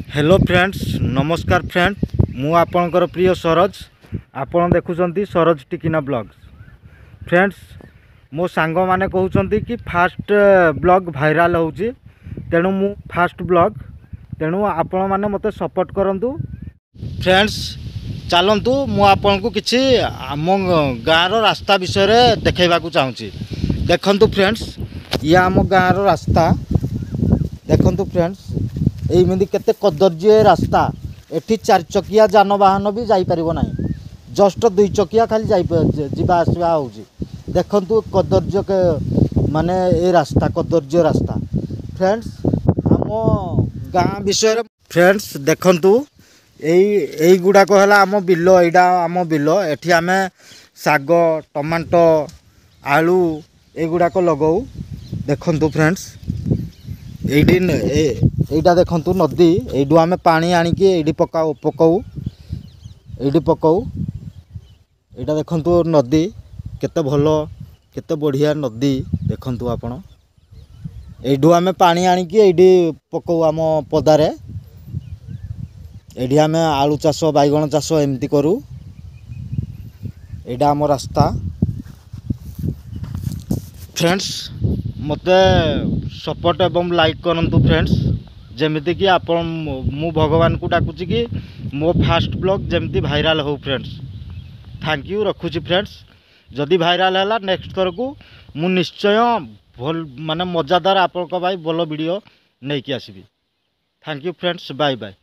Hello friends नमस्कार friend मु आपणकर प्रिय सरोज आपण देखुंत सरोज टिकिना ब्लॉग्स। फ्रेंड्स मो सांग माने कहउचंती कि फास्ट ब्लॉग वायरल होउची तेणु मु फास्ट ब्लॉग तेणु आपण माने मते सपोर्ट करंतु। फ्रेंड्स चलंतु मु आपन को किछि आम गाँ रो रास्ता विषय रे देखैबा को चाहूची। देखंतु फ्रेंड्स या आम गाँ रो रास्ता देखंतु फ्रेंड्स एमती केते कदर्य रास्ता एठी 4 चकिया जानवाहन भी जाई परिबो नाही, जस्ट 2 चकिया खाली जावा आसवा होउची। देखंतु कदर्य के माने ए रास्ता कदर्य रास्ता। फ्रेंड्स आम गाँ विषय रे फ्रेंड्स देखंतु एई गुडा को हला आम बिलो, एडा आम बिलो एठी आमे साग टमाटो आलू एगुडा को लगाऊ। देखंतु फ्रेंड्स एइटा देखंतु नदी एडू आमे पानी आनिकी एडी पकाऊ एडी पकाऊ। एटा देखंतु नदी केते भलो केते बढ़िया नदी देखंतु आपण। एडू आमे पानी आनिकी एडी पकाऊ आम पदारे। एडी आमे आलू चाष बैगण चाष एमती करू। एडा आम रास्ता। फ्रेंड्स मते सपोर्ट एवं लाइक करंतु फ्रेंड्स, जेमिति कि आपण मु भगवान को डाकुची कि मो फास्ट ब्लॉग जेमती वायरल हो। फ्रेंड्स थैंक यू रखुची। फ्रेंड्स जदि वायरल हैला नेक्स्ट थर को मु निश्चय भल माने मजादार आपण को भाई भलो वीडियो नहीं कि आसीबी। Thank you friends, bye bye.